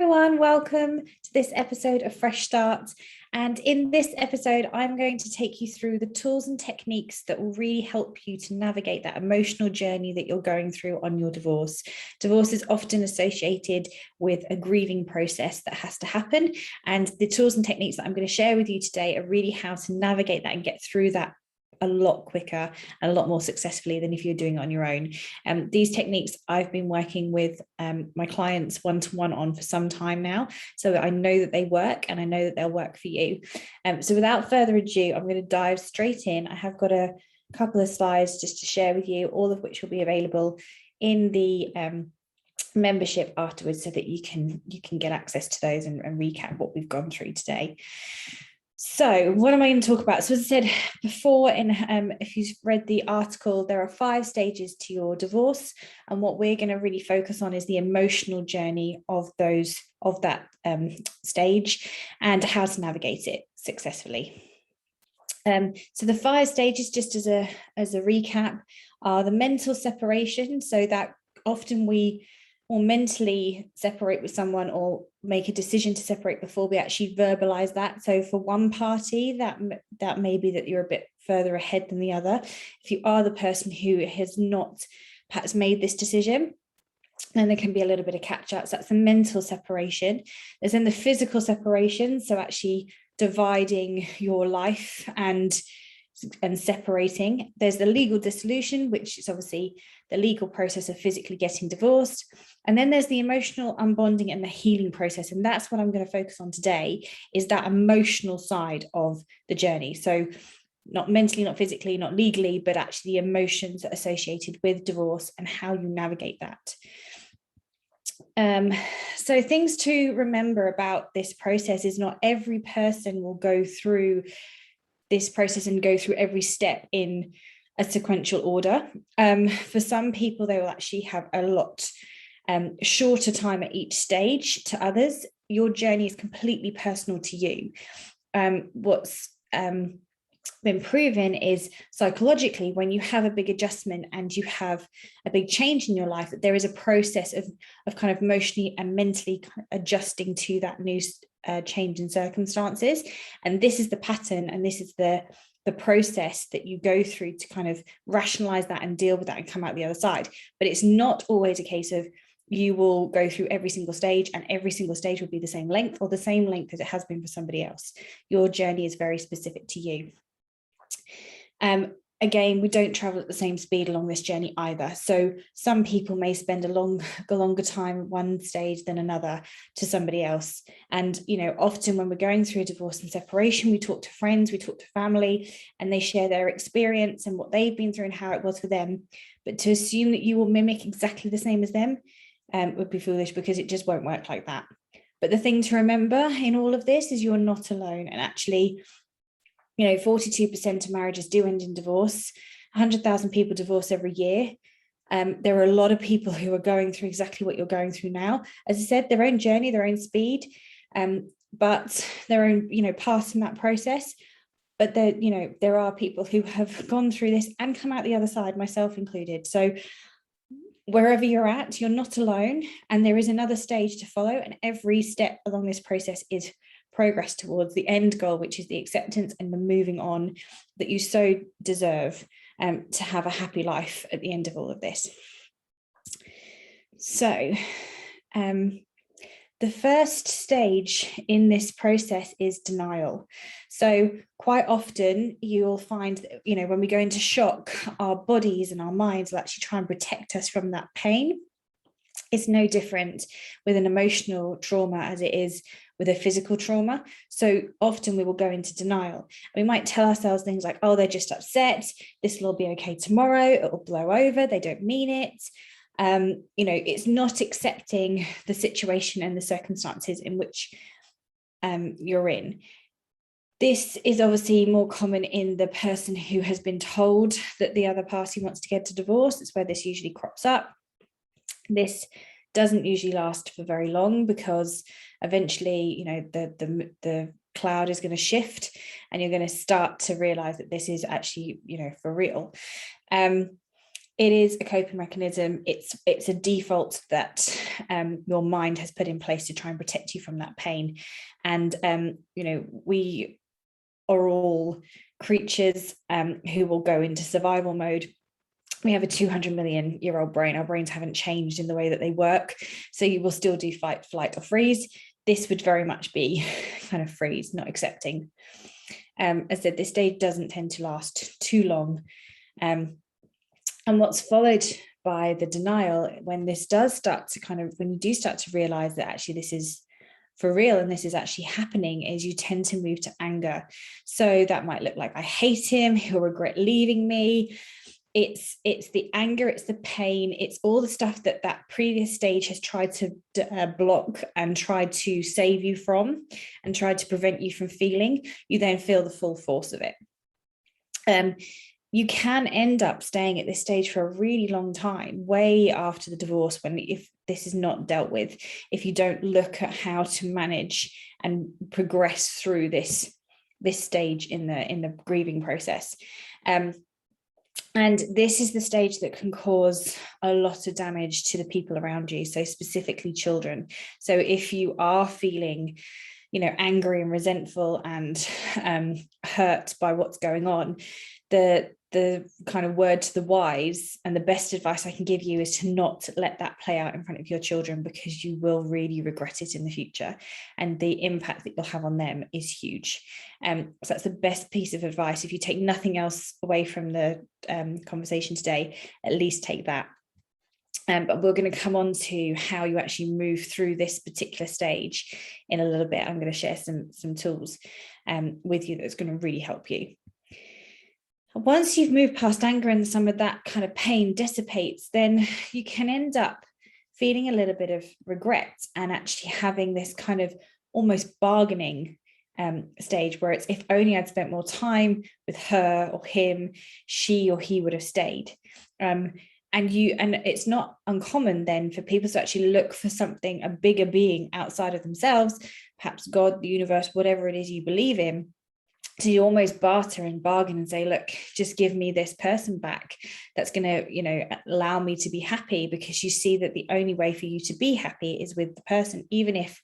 everyone, welcome to this episode of Fresh Start. And in this episode, I'm going to take you through the tools and techniques that will really help you to navigate that emotional journey that you're going through on your divorce. Divorce is often associated with a grieving process that has to happen. And the tools and techniques that I'm going to share with you today are really how to navigate that and get through that a lot quicker and a lot more successfully than if you're doing it on your own. These techniques I've been working with my clients one-to-one on for some time now, so I know that they work and I know that they'll work for you. So without further ado, I'm going to dive straight in. I have got a couple of slides just to share with you, all of which will be available in the membership afterwards, so that you can get access to those and recap what we've gone through today. So what am I going to talk about? So as I said before, if you've read the article, there are 5 stages to your divorce. And what we're going to really focus on is the emotional journey of that stage and how to navigate it successfully. So the 5 stages, just as a recap, are the mental separation. So that often we will mentally separate with someone or make a decision to separate before we actually verbalize that. So for one party, that may be that you're a bit further ahead than the other. If you are the person who has not perhaps made this decision, then there can be a little bit of catch up. So that's the mental separation. There's then the physical separation. So actually dividing your life and separating. There's the legal dissolution, which is obviously the legal process of physically getting divorced. And then there's the emotional unbonding and the healing process. And that's what I'm going to focus on today, is that emotional side of the journey. So not mentally, not physically, not legally, but actually the emotions associated with divorce and how you navigate that. So things to remember about this process is not every person will go through this process and go through every step in a sequential order. For some people, they will actually have a lot shorter time at each stage. To others, your journey is completely personal to you. What's been proven is psychologically, when you have a big adjustment and you have a big change in your life, that there is a process of kind of emotionally and mentally adjusting to that new change in circumstances. And this is the pattern, and this is the process that you go through to kind of rationalize that and deal with that and come out the other side. But it's not always a case of you will go through every single stage and every single stage will be the same length or the same length as it has been for somebody else. Your journey is very specific to you. Again, we don't travel at the same speed along this journey either. So some people may spend a longer time at one stage than another to somebody else. And, often when we're going through a divorce and separation, we talk to friends, we talk to family, and they share their experience and what they've been through and how it was for them. But to assume that you will mimic exactly the same as them would be foolish, because it just won't work like that. But the thing to remember in all of this is you're not alone. And actually, 42% of marriages do end in divorce. 100,000 people divorce every year. There are a lot of people who are going through exactly what you're going through now. As I said, their own journey, their own speed, but their own, path in that process. But there are people who have gone through this and come out the other side, myself included. So wherever you're at, you're not alone, and there is another stage to follow. And every step along this process is progress towards the end goal, which is the acceptance and the moving on that you so deserve, to have a happy life at the end of all of this. So the first stage in this process is denial. So quite often you'll find that, when we go into shock, our bodies and our minds will actually try and protect us from that pain. It's no different with an emotional trauma as it is with a physical trauma. So often we will go into denial. We might tell ourselves things like, oh, they're just upset. This will all be okay tomorrow. It will blow over. They don't mean it. It's not accepting the situation and the circumstances in which you're in. This is obviously more common in the person who has been told that the other party wants to get a divorce. It's where this usually crops up. This doesn't usually last for very long, because eventually, the cloud is going to shift and you're going to start to realize that this is actually, for real. It is a coping mechanism. It's a default that your mind has put in place to try and protect you from that pain. And we are all creatures who will go into survival mode. We have a 200 million year old brain. Our brains haven't changed in the way that they work. So you will still do fight, flight, or freeze. This would very much be kind of freeze, not accepting. As I said, this stage doesn't tend to last too long. And what's followed by the denial, when this does start to when you do start to realize that actually this is for real and this is actually happening, is you tend to move to anger. So that might look like, I hate him, he'll regret leaving me. It's the anger, it's the pain, it's all the stuff that previous stage has tried to block and tried to save you from and tried to prevent you from feeling. You then feel the full force of it. You can end up staying at this stage for a really long time, way after the divorce, if this is not dealt with, if you don't look at how to manage and progress through this stage in the grieving process. And this is the stage that can cause a lot of damage to the people around you, so specifically children. So if you are feeling angry and resentful and hurt by what's going on, the kind of word to the wise and the best advice I can give you is to not let that play out in front of your children, because you will really regret it in the future, and the impact that you'll have on them is huge. So that's the best piece of advice. If you take nothing else away from the conversation today, at least take that. But we're going to come on to how you actually move through this particular stage in a little bit. I'm going to share some tools with you that's going to really help you. Once you've moved past anger and some of that kind of pain dissipates, then you can end up feeling a little bit of regret and actually having this kind of almost bargaining stage where it's, if only I'd spent more time with her or him, she or he would have stayed. And it's not uncommon then for people to actually look for something, a bigger being outside of themselves, perhaps God, the universe, whatever it is you believe in. So you almost barter and bargain and say, look, just give me this person back that's going to, allow me to be happy, because you see that the only way for you to be happy is with the person, even if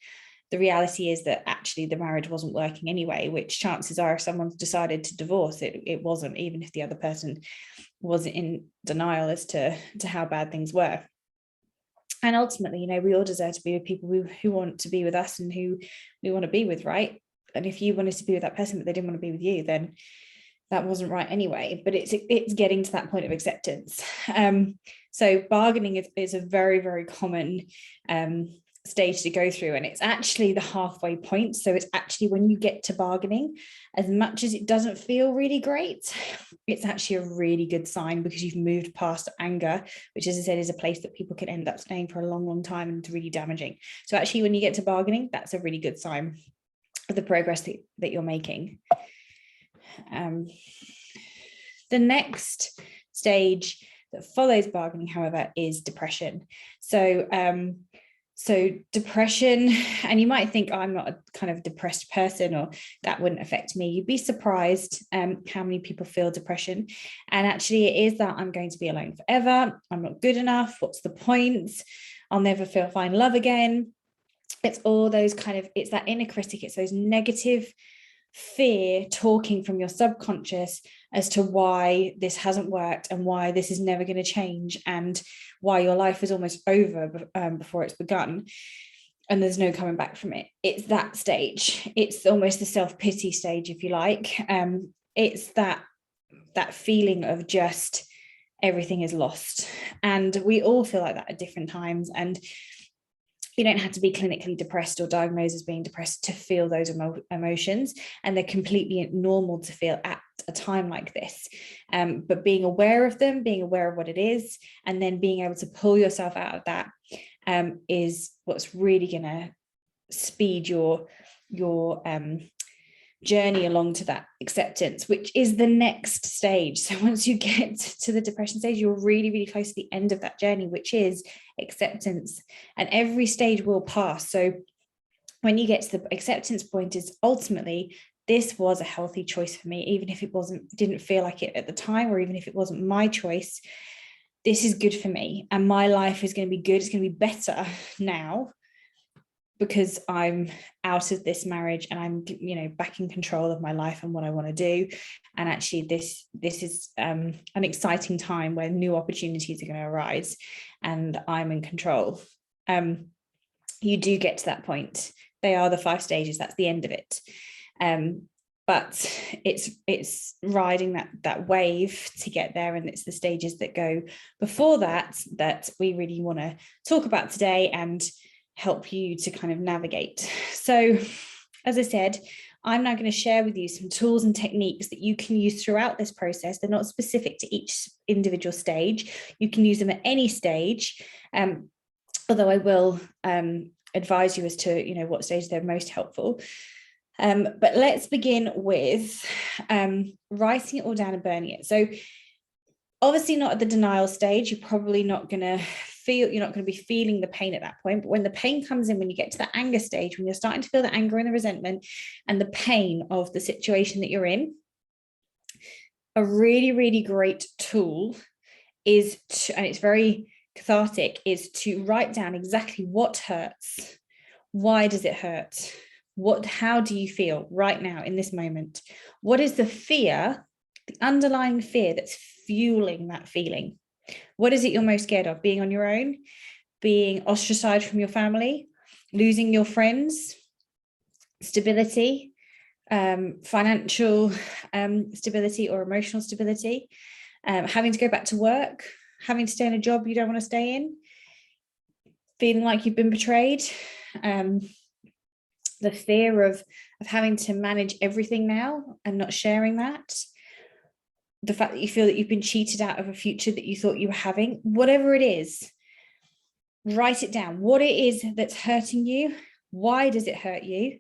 the reality is that actually the marriage wasn't working anyway, which chances are if someone's decided to divorce, it wasn't, even if the other person was in denial as to how bad things were. And ultimately, we all deserve to be with people who want to be with us and who we want to be with, right? And if you wanted to be with that person but they didn't want to be with you, then that wasn't right anyway. But it's getting to that point of acceptance. So bargaining is a very, very common stage to go through, and it's actually the halfway point. So it's actually when you get to bargaining, as much as it doesn't feel really great, it's actually a really good sign, because you've moved past anger, which, as I said, is a place that people can end up staying for a long, long time and it's really damaging. So actually when you get to bargaining, that's a really good sign of the progress that you're making. The next stage that follows bargaining, however, is depression. So depression, and you might think, I'm not a kind of depressed person, or that wouldn't affect me. You'd be surprised how many people feel depression. And actually it is that I'm going to be alone forever. I'm not good enough. What's the point? I'll never find love again. It's all those it's that inner critic. It's those negative fear talking from your subconscious as to why this hasn't worked and why this is never going to change and why your life is almost over before it's begun and there's no coming back from it. It's that stage. It's almost the self-pity stage, if you like. It's that feeling of just everything is lost, and we all feel like that at different times. And you don't have to be clinically depressed or diagnosed as being depressed to feel those emotions, and they're completely normal to feel at a time like this. But being aware of them, being aware of what it is, and then being able to pull yourself out of that is what's really going to speed your journey along to that acceptance, which is the next stage. So once you get to the depression stage, you're really, really close to the end of that journey, which is acceptance. And every stage will pass. So when you get to the acceptance point, is ultimately, this was a healthy choice for me, even if it didn't feel like it at the time, or even if it wasn't my choice. this is good for me and my life is going to be good. It's going to be better now because I'm out of this marriage and I'm, back in control of my life and what I want to do. And actually this is an exciting time where new opportunities are going to arise and I'm in control. You do get to that point. They are the 5 stages. That's the end of it. But it's riding that wave to get there, and it's the stages that go before that we really want to talk about today and help you to kind of navigate. So, as I said, I'm now going to share with you some tools and techniques that you can use throughout this process. They're not specific to each individual stage. You can use them at any stage, although I will advise you as to what stage they're most helpful. But let's begin with writing it all down and burning it. So obviously not at the denial stage. You're probably not going to be feeling the pain at that point. But when the pain comes in, when you get to the anger stage, when you're starting to feel the anger and the resentment and the pain of the situation that you're in, a really, really great tool is and it's very cathartic, is to write down exactly what hurts. Why does it hurt? How do you feel right now in this moment? What is the fear, the underlying fear that's fueling that feeling? What is it you're most scared of? Being on your own, being ostracized from your family, losing your friends, stability, financial stability or emotional stability, having to go back to work, having to stay in a job you don't want to stay in, feeling like you've been betrayed, the fear of having to manage everything now and not sharing that, the fact that you feel that you've been cheated out of a future that you thought you were having, whatever it is, write it down. What it is that's hurting you, why does it hurt you,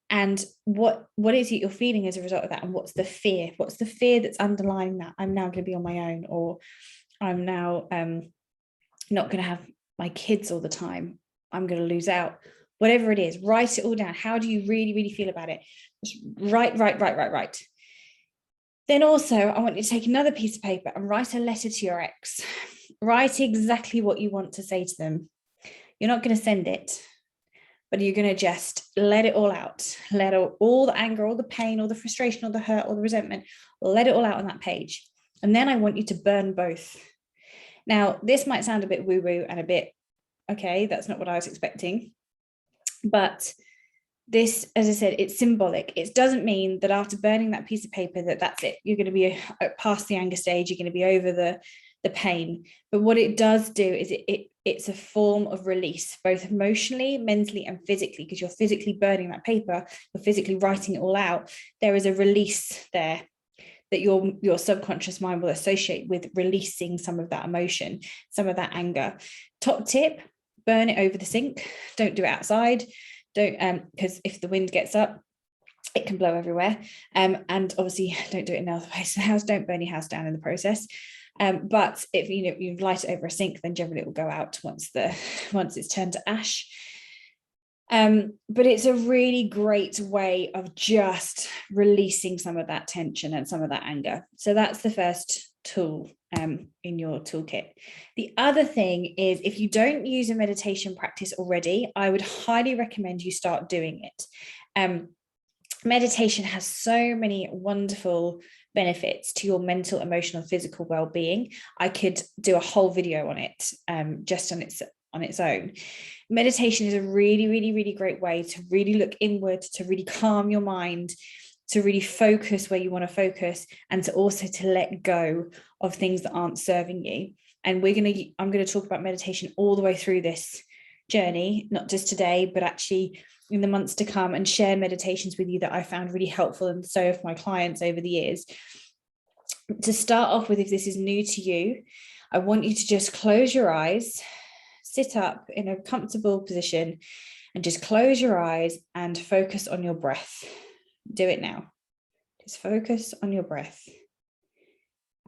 and what is it you're feeling as a result of that, and what's the fear that's underlying that? I'm now going to be on my own, or I'm now not going to have my kids all the time, I'm going to lose out. Whatever it is, write it all down. How do you really, really feel about it? Just write. Then also, I want you to take another piece of paper and write a letter to your ex. Write exactly what you want to say to them. You're not going to send it, but you're going to just let it all out. Let all the anger, all the pain, all the frustration, all the hurt, all the resentment, let it all out on that page. And then I want you to burn both. Now, this might sound a bit woo-woo and a bit, okay, that's not what I was expecting. But this, as I said, it's symbolic. It doesn't mean that after burning that piece of paper that's it. You're going to be past the anger stage. You're going to be over the pain. But what it does do is it's a form of release, both emotionally, mentally, and physically, because you're physically burning that paper. You're physically writing it all out. There is a release there that your subconscious mind will associate with releasing some of that emotion, some of that anger. Top tip: burn it over the sink. Don't do it outside. Don't, because if the wind gets up, it can blow everywhere. And obviously don't do it in another place in the house. Don't burn your house down in the process. But if you light it over a sink, then generally it will go out once it's turned to ash. But it's a really great way of just releasing some of that tension and some of that anger. So that's the first tool in your toolkit. The other thing is, if you don't use a meditation practice already, I would highly recommend you start doing it. Meditation has so many wonderful benefits to your mental, emotional, physical well-being. I could do a whole video on it, just on its own. Meditation is a really, really, really great way to really look inward, to really calm your mind, to really focus where you want to focus, and to also to let go of things that aren't serving you. And I'm going to talk about meditation all the way through this journey, not just today, but actually in the months to come, and share meditations with you that I found really helpful, and so have my clients over the years. To start off with, if this is new to you, I want you to just close your eyes, sit up in a comfortable position, and just close your eyes and focus on your breath. Do it now. Just focus on your breath.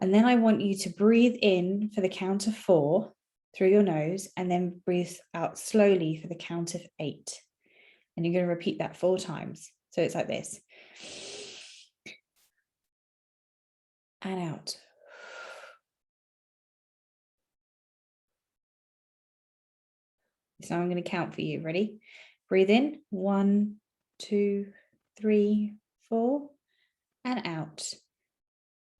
And then I want you to breathe in for the count of 4 through your nose, and then breathe out slowly for the count of 8. And you're going to repeat that 4 times. So it's like this. And out. So I'm going to count for you. Ready? Breathe in. 1, 2, 3, 4. And out.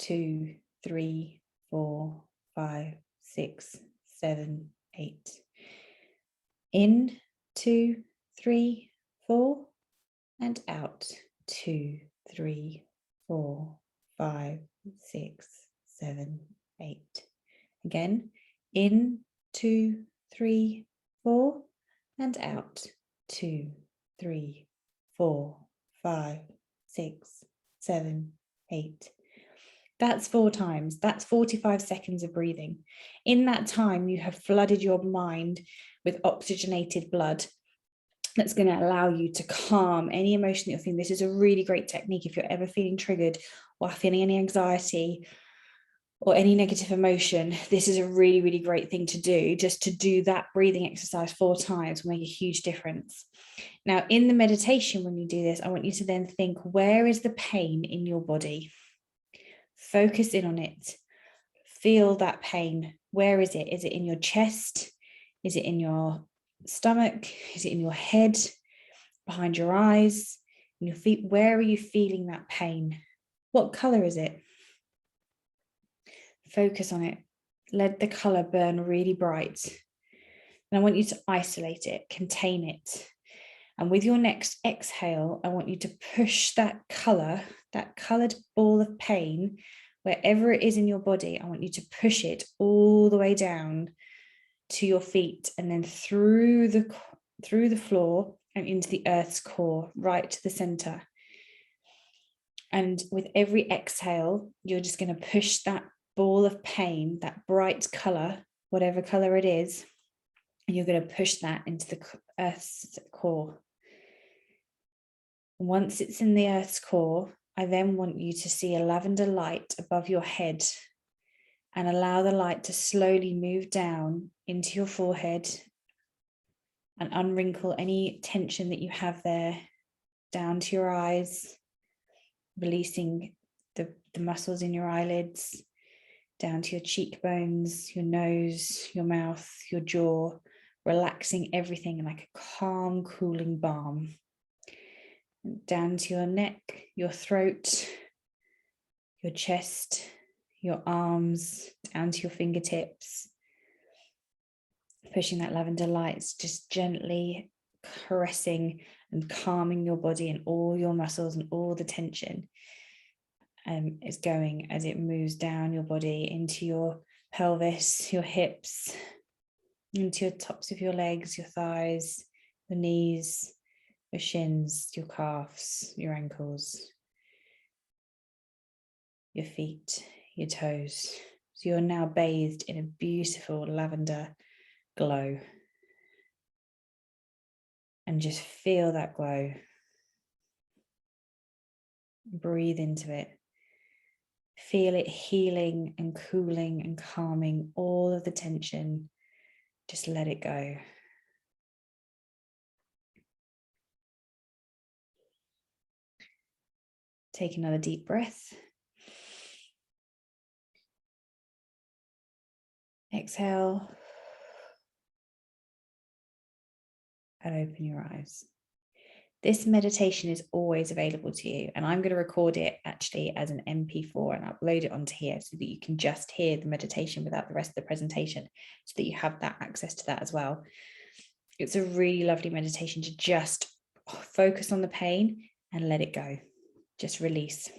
2, 3, 4, 5, 6, 7, 8. In. 2, 3, 4. And out. 2, 3, 4, 5, 6, 7, 8. Again. In. 2, 3, 4. And out. 2, 3, 4, 5, 6, 7, 8. That's 4 times. That's 45 seconds of breathing. In that time, you have flooded your mind with oxygenated blood that's going to allow you to calm any emotion that you're feeling. This is a really great technique if you're ever feeling triggered or feeling any anxiety or any negative emotion. This is a really, really great thing to do. Just to do that breathing exercise 4 times will make a huge difference. Now, in the meditation, when you do this, I want you to then think, where is the pain in your body? Focus in on it. Feel that pain. Where is it? Is it in your chest? Is it in your stomach? Is it in your head? Behind your eyes? In your feet? Where are you feeling that pain? What color is it? Focus on it. Let the color burn really bright. And I want you to isolate it, contain it. And with your next exhale, I want you to push that color, that colored ball of pain, wherever it is in your body, I want you to push it all the way down to your feet and then through the floor and into the earth's core, right to the center. And with every exhale, you're just going to push that ball of pain, that bright color, whatever color it is, and you're going to push that into the earth's core. Once it's in the earth's core, I then want you to see a lavender light above your head and allow the light to slowly move down into your forehead and unwrinkle any tension that you have there, down to your eyes, releasing the muscles in your eyelids, down to your cheekbones, your nose, your mouth, your jaw, relaxing everything like a calm, cooling balm. Down to your neck, your throat, your chest, your arms, down to your fingertips. Pushing that lavender light, just gently caressing and calming your body and all your muscles and all the tension is going as it moves down your body into your pelvis, your hips, into your tops of your legs, your thighs, your knees, your shins, your calves, your ankles, your feet, your toes. So you're now bathed in a beautiful lavender glow. And just feel that glow. Breathe into it. Feel it healing and cooling and calming all of the tension. Just let it go. Take another deep breath. Exhale. And open your eyes. This meditation is always available to you, and I'm going to record it actually as an MP4 and upload it onto here so that you can just hear the meditation without the rest of the presentation, so that you have that access to that as well. It's a really lovely meditation to just focus on the pain and let it go. Just release.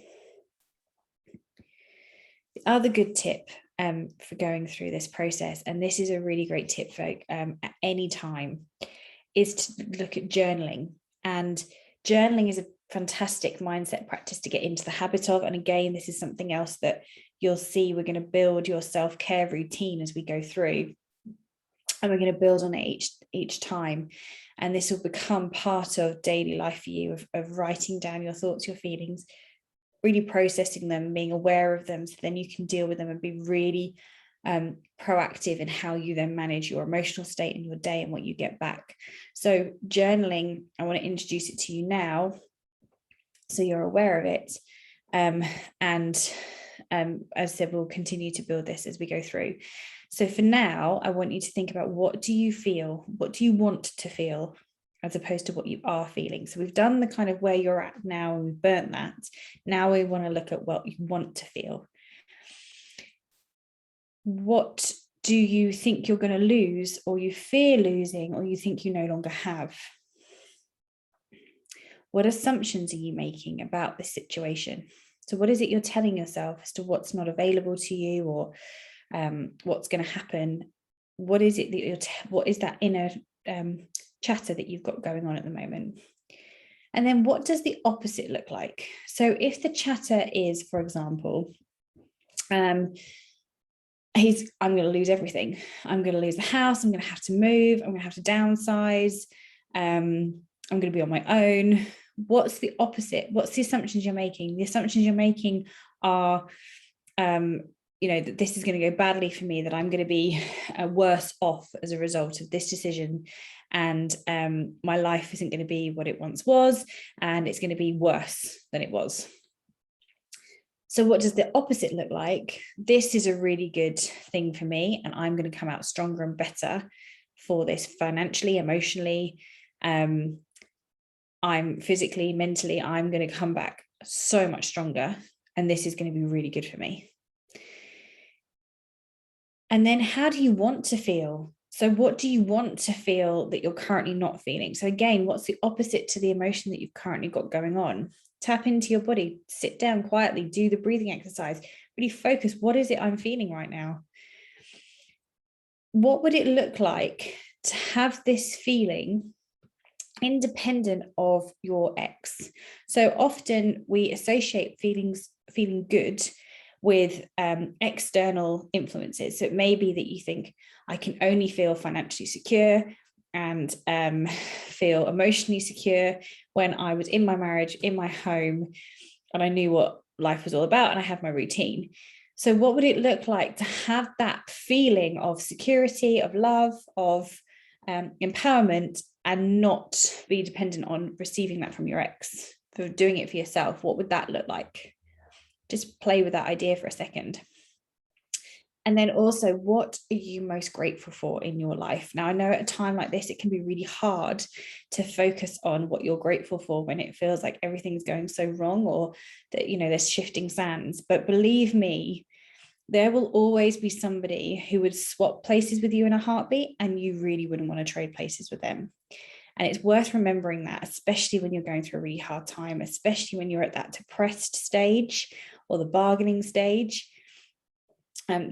The other good tip for going through this process, and this is a really great tip for at any time, is to look at journaling. And journaling is a fantastic mindset practice to get into the habit of. And again, this is something else that you'll see. We're going to build your self-care routine as we go through. And we're going to build on it each time. And this will become part of daily life for you, of writing down your thoughts, your feelings, really processing them, being aware of them, so then you can deal with them and be really proactive in how you then manage your emotional state in your day and what you get back. So journaling, I want to introduce it to you now so you're aware of it. And as I said, we'll continue to build this as we go through. So for now, I want you to think about, what do you feel? What do you want to feel, as opposed to what you are feeling? So we've done the kind of where you're at now, and we've burnt that. Now we want to look at what you want to feel. What do you think you're going to lose, or you fear losing, or you think you no longer have? What assumptions are you making about this situation? So what is it you're telling yourself as to what's not available to you, or what's going to happen? What is it that what is that inner chatter that you've got going on at the moment? And then what does the opposite look like? So if the chatter is, for example, I'm going to lose everything. I'm going to lose the house. I'm going to have to move. I'm going to have to downsize. I'm going to be on my own. What's the opposite? What's the assumptions you're making? The assumptions you're making are, that this is going to go badly for me, that I'm going to be worse off as a result of this decision. And my life isn't going to be what it once was, and it's going to be worse than it was. So what does the opposite look like? This is a really good thing for me, and I'm going to come out stronger and better for this financially, emotionally. I'm physically, mentally, I'm going to come back so much stronger, and this is going to be really good for me. And then how do you want to feel? So what do you want to feel that you're currently not feeling? So again, what's the opposite to the emotion that you've currently got going on? Tap into your body, sit down quietly, do the breathing exercise, really focus. What is it I'm feeling right now? What would it look like to have this feeling independent of your ex? So often we associate feeling good with external influences. So it may be that you think, I can only feel financially secure and feel emotionally secure when I was in my marriage, in my home, and I knew what life was all about, and I had my routine. So what would it look like to have that feeling of security, of love, of empowerment, and not be dependent on receiving that from your ex, for doing it for yourself? What would that look like? Just play with that idea for a second. And then also, what are you most grateful for in your life? Now, I know at a time like this, it can be really hard to focus on what you're grateful for when it feels like everything's going so wrong, or that, there's shifting sands. But believe me, there will always be somebody who would swap places with you in a heartbeat, and you really wouldn't want to trade places with them. And it's worth remembering that, especially when you're going through a really hard time, especially when you're at that depressed stage or the bargaining stage.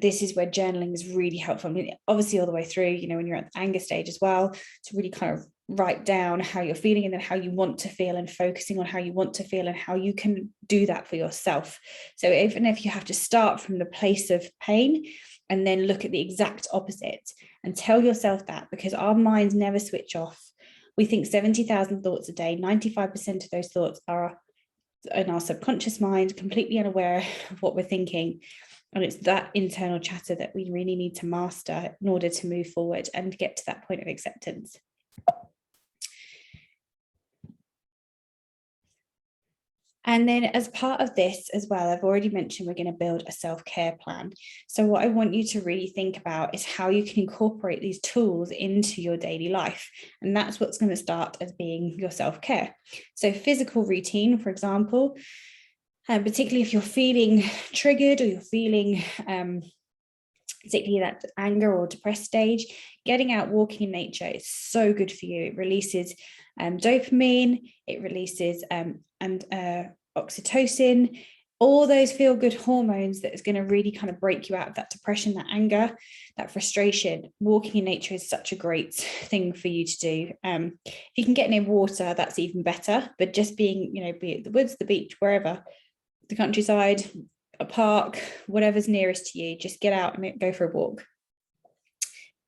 This is where journaling is really helpful. I mean, obviously all the way through, when you're at the anger stage as well, to really kind of write down how you're feeling and then how you want to feel, and focusing on how you want to feel and how you can do that for yourself. So even if you have to start from the place of pain and then look at the exact opposite and tell yourself that, because our minds never switch off. We think 70,000 thoughts a day. 95% of those thoughts are in our subconscious mind, completely unaware of what we're thinking. And it's that internal chatter that we really need to master in order to move forward and get to that point of acceptance. And then as part of this as well, I've already mentioned we're going to build a self-care plan. So what I want you to really think about is how you can incorporate these tools into your daily life. And that's what's going to start as being your self-care. So physical routine, for example, particularly if you're feeling triggered, or you're feeling particularly that anger or depressed stage, getting out walking in nature is so good for you. It releases dopamine, it releases oxytocin, all those feel-good hormones that is going to really kind of break you out of that depression, that anger, that frustration. Walking in nature is such a great thing for you to do. If you can get near water, that's even better, but just being, be it the woods, the beach, wherever, the countryside, a park, whatever's nearest to you, just get out and go for a walk.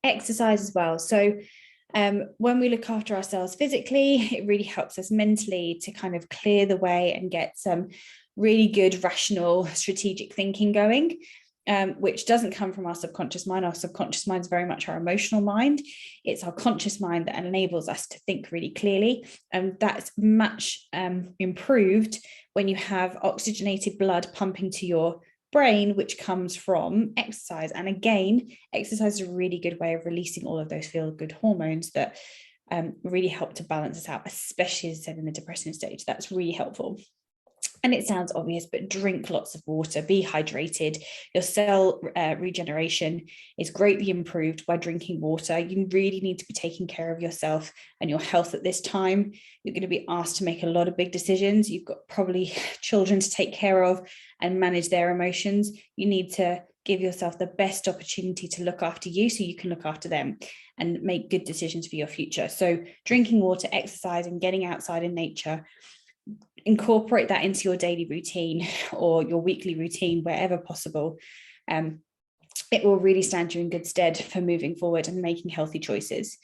Exercise as well. So when we look after ourselves physically, it really helps us mentally to kind of clear the way and get some really good, rational, strategic thinking going, which doesn't come from our subconscious mind. Our subconscious mind is very much our emotional mind. It's our conscious mind that enables us to think really clearly. And that's much improved when you have oxygenated blood pumping to your brain, which comes from exercise. And again, exercise is a really good way of releasing all of those feel-good hormones that really help to balance us out, especially as I said in the depression stage. That's really helpful. And it sounds obvious, but drink lots of water, be hydrated. Your cell regeneration is greatly improved by drinking water. You really need to be taking care of yourself and your health at this time. You're going to be asked to make a lot of big decisions. You've got probably children to take care of and manage their emotions. You need to give yourself the best opportunity to look after you so you can look after them and make good decisions for your future. So drinking water, exercising, getting outside in nature, incorporate that into your daily routine or your weekly routine wherever possible. It will really stand you in good stead for moving forward and making healthy choices.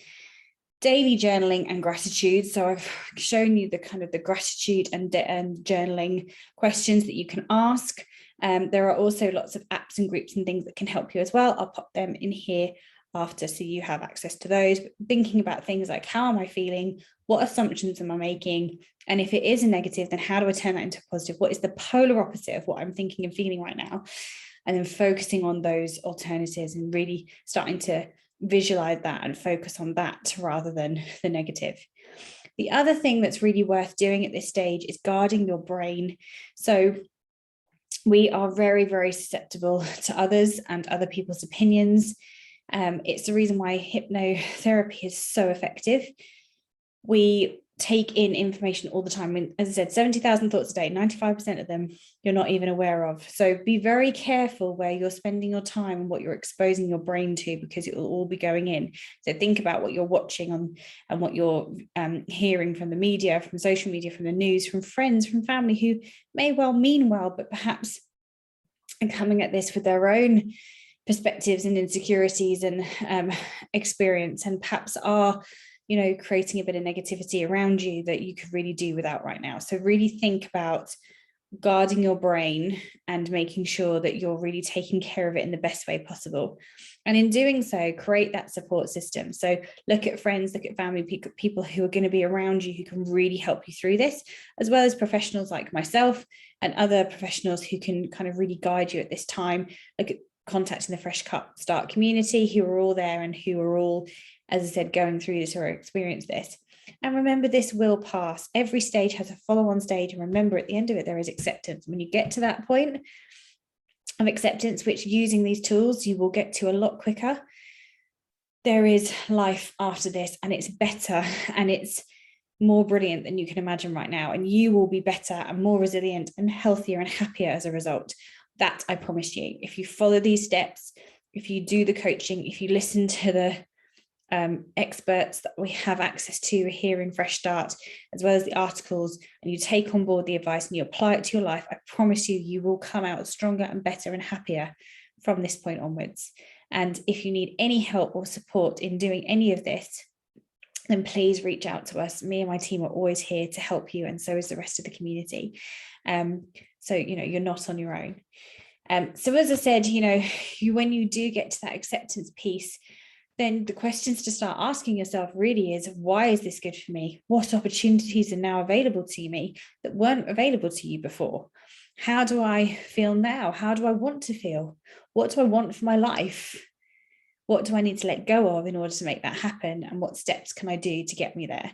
Daily journaling and gratitude. So I've shown you the kind of the gratitude and journaling questions that you can ask. There are also lots of apps and groups and things that can help you as well. I'll pop them in here after so you have access to those. But thinking about things like, how am I feeling? What assumptions am I making? And if it is a negative, then how do I turn that into a positive? What is the polar opposite of what I'm thinking and feeling right now? And then focusing on those alternatives and really starting to visualize that and focus on that rather than the negative. The other thing that's really worth doing at this stage is guarding your brain. So we are very, very susceptible to others and other people's opinions. It's the reason why hypnotherapy is so effective. We take in information all the time. I mean, as I said, 70,000 thoughts a day, 95% of them you're not even aware of. So be very careful where you're spending your time and what you're exposing your brain to, because it will all be going in. So think about what you're watching on and what you're hearing from the media, from social media, from the news, from friends, from family who may well mean well, but perhaps are coming at this with their own perspectives and insecurities and experience, and perhaps are creating a bit of negativity around you that you could really do without right now. So really think about guarding your brain and making sure that you're really taking care of it in the best way possible. And in doing so, create that support system. So look at friends, look at family, people who are going to be around you who can really help you through this, as well as professionals like myself and other professionals who can kind of really guide you at this time. Look at contacting the Fresh Start community, who are all there and who are all, as I said, going through this or experience this. And remember, this will pass. Every stage has a follow-on stage. And remember, at the end of it, there is acceptance. When you get to that point of acceptance, which using these tools, you will get to a lot quicker, there is life after this, and it's better and it's more brilliant than you can imagine right now. And you will be better and more resilient and healthier and happier as a result. That I promise you. If you follow these steps, if you do the coaching, if you listen to the experts that we have access to here in Fresh Start, as well as the articles, and you take on board the advice and you apply it to your life, I promise you, you will come out stronger and better and happier from this point onwards. And if you need any help or support in doing any of this, then please reach out to us. Me and my team are always here to help you, and so is the rest of the community. So you're not on your own. So as I said, when you do get to that acceptance piece, then the questions to start asking yourself really is, why is this good for me? What opportunities are now available to me that weren't available to you before? How do I feel now? How do I want to feel? What do I want for my life? What do I need to let go of in order to make that happen? And what steps can I do to get me there?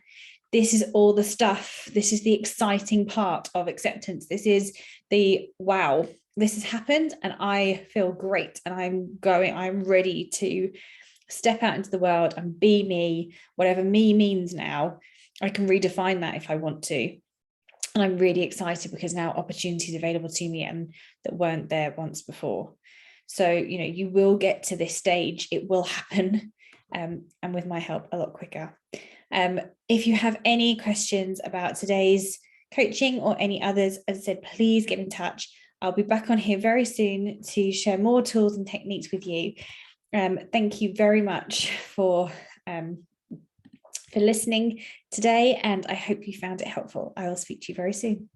This is all the stuff. This is the exciting part of acceptance. This is the, wow, this has happened and I feel great. And I'm ready to step out into the world and be me, whatever me means now. I can redefine that if I want to. And I'm really excited because now opportunities available to me and that weren't there once before. So, you will get to this stage. It will happen. And with my help, a lot quicker. If you have any questions about today's coaching or any others, as I said, please get in touch. I'll be back on here very soon to share more tools and techniques with you. Thank you very much for listening today, and I hope you found it helpful. I will speak to you very soon.